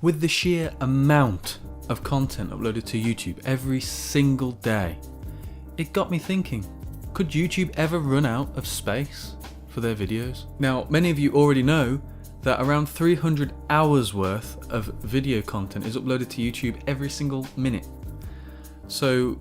With the sheer amount of content uploaded to YouTube every single day, it got me thinking, could YouTube ever run out of space for their videos? Now, many of you already know that around 300 hours worth of video content is uploaded to YouTube every single minute. So,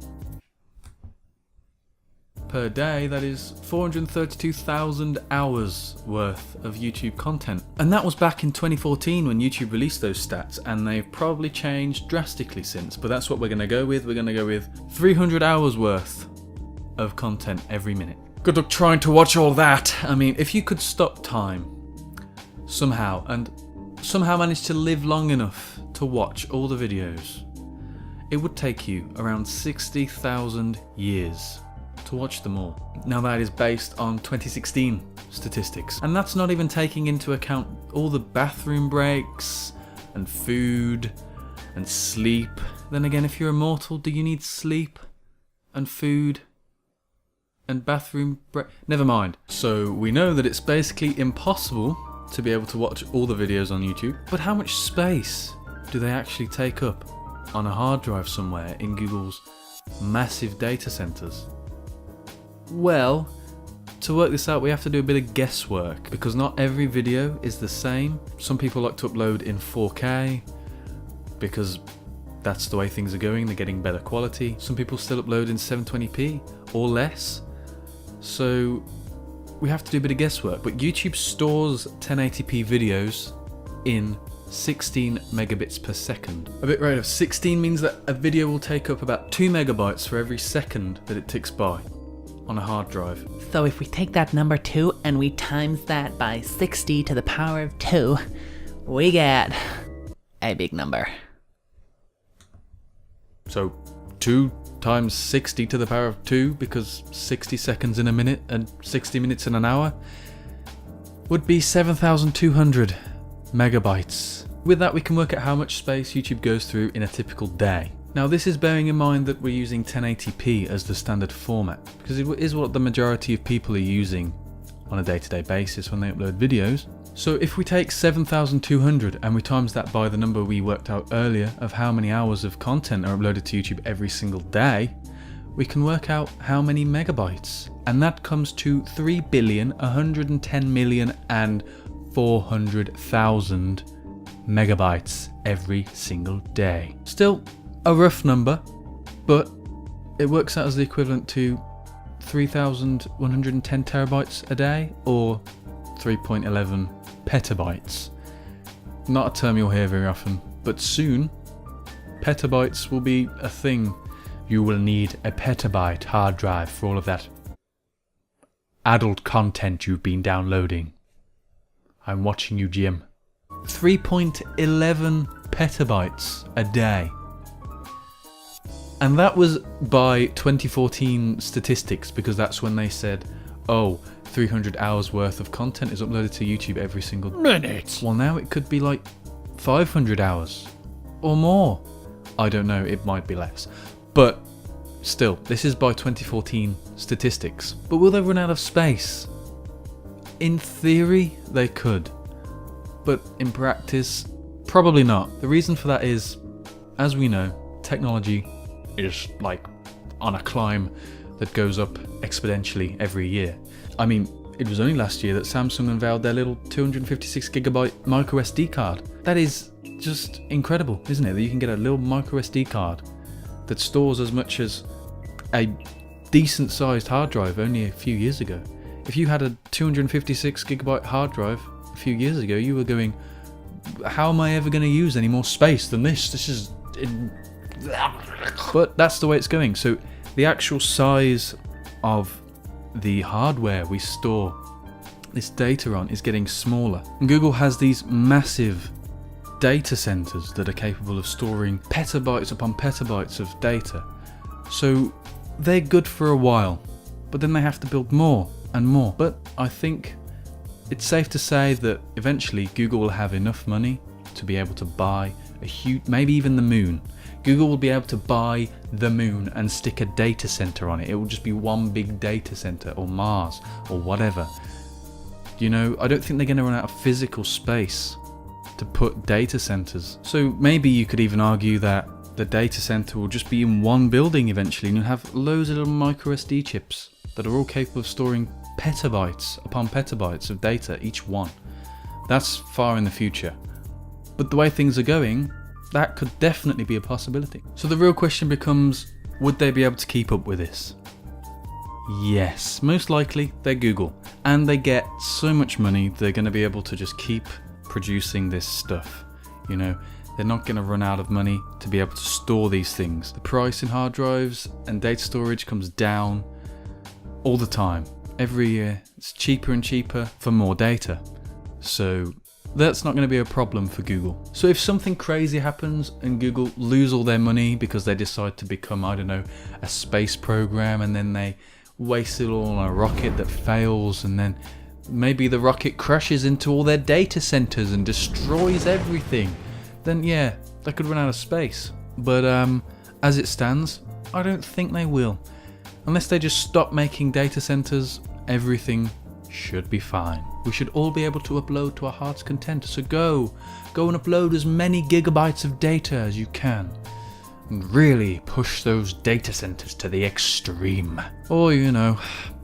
per day, that is 432,000 hours worth of YouTube content. And that was back in 2014 when YouTube released those stats, and they've probably changed drastically since, but that's what we're gonna go with. We're gonna go with 300 hours worth of content every minute. Good luck trying to watch all that. I mean, if you could stop time somehow, and somehow manage to live long enough to watch all the videos, it would take you around 60,000 years to watch them all. Now that is based on 2016 statistics, and that's not even taking into account all the bathroom breaks and food and sleep. Then again, if you're immortal, do you need sleep and food and bathroom break? Never mind. So we know that it's basically impossible to be able to watch all the videos on YouTube, but how much space do they actually take up on a hard drive somewhere in Google's massive data centers? Well, to work this out, we have to do a bit of guesswork, because not every video is the same. Some people like to upload in 4K because that's the way things are going, they're getting better quality. Some people still upload in 720p or less. So we have to do a bit of guesswork, but YouTube stores 1080p videos in 16 megabits per second. A bit rate of 16 means that a video will take up about 2 megabytes for every second that it ticks by on a hard drive. So if we take that number 2 and we times that by 60 to the power of 2, we get a big number. So 2 times 60 to the power of 2, because 60 seconds in a minute and 60 minutes in an hour, would be 7,200 megabytes. With that, we can work out how much space YouTube goes through in a typical day. Now, this is bearing in mind that we're using 1080p as the standard format, because it is what the majority of people are using on a day-to-day basis when they upload videos. So if we take 7,200 and we times that by the number we worked out earlier of how many hours of content are uploaded to YouTube every single day, we can work out how many megabytes. And that comes to 3,110,400,000 megabytes every single day. Still a rough number, but it works out as the equivalent to 3,110 terabytes a day, or 3.11 petabytes. Not a term you'll hear very often, but soon petabytes will be a thing. You will need a petabyte hard drive for all of that adult content you've been downloading. I'm watching you, Jim. 3.11 petabytes a day. And that was by 2014 statistics, because that's when they said, oh, 300 hours worth of content is uploaded to YouTube every single minute. Well, now it could be like 500 hours or more. I don't know, it might be less. But still, this is by 2014 statistics. But will they run out of space? In theory, they could. But in practice, probably not. The reason for that is, as we know, technology is like on a climb that goes up exponentially every year. I mean, it was only last year that Samsung unveiled their little 256GB micro SD card. That is just incredible, isn't it? That you can get a little micro SD card that stores as much as a decent sized hard drive only a few years ago. If you had a 256GB hard drive a few years ago, you were going, how am I ever going to use any more space than this? This is... But that's the way it's going. So the actual size of the hardware we store this data on is getting smaller. And Google has these massive data centers that are capable of storing petabytes upon petabytes of data. So they're good for a while, but then they have to build more and more. But I think it's safe to say that eventually Google will have enough money to be able to buy a huge, maybe even the moon. Google will be able to buy the moon and stick a data center on it. It will just be one big data center, or Mars, or whatever. You know, I don't think they're going to run out of physical space to put data centers. So maybe you could even argue that the data center will just be in one building eventually, and you'll have loads of little micro SD chips that are all capable of storing petabytes upon petabytes of data, each one. That's far in the future. But the way things are going, that could definitely be a possibility. So the real question becomes, would they be able to keep up with this? Yes, most likely they're Google, and they get so much money they're going to be able to just keep producing this stuff. You know, they're not going to run out of money to be able to store these things. The price in hard drives and data storage comes down all the time. Every year it's cheaper and cheaper for more data. So that's not going to be a problem for Google. So if something crazy happens and Google lose all their money because they decide to become, I don't know, a space program, and then they waste it all on a rocket that fails, and then maybe the rocket crashes into all their data centers and destroys everything, then yeah, they could run out of space. But as it stands, I don't think they will. Unless they just stop making data centers, everything should be fine. We should all be able to upload to our heart's content. So go and upload as many gigabytes of data as you can, and really push those data centers to the extreme. Or, you know,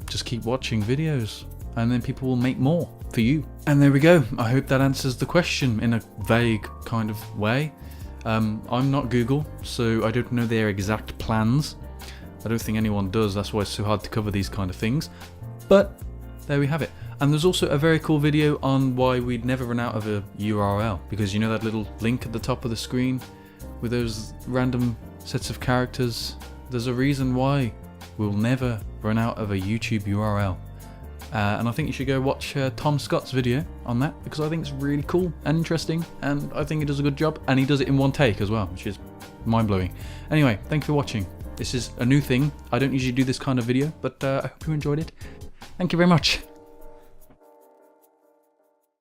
just keep watching videos, and then people will make more for you. And there we go. I hope that answers the question in a vague kind of way. I'm not Google, so I don't know their exact plans. I don't think anyone does, that's why it's so hard to cover these kind of things. But there we have it. And there's also a very cool video on why we'd never run out of a URL, because you know that little link at the top of the screen with those random sets of characters? There's a reason why we'll never run out of a YouTube URL. And I think you should go watch Tom Scott's video on that, because I think it's really cool and interesting, and I think he does a good job, and he does it in one take as well, which is mind-blowing. Anyway, thank you for watching. This is a new thing. I don't usually do this kind of video, but I hope you enjoyed it. Thank you very much.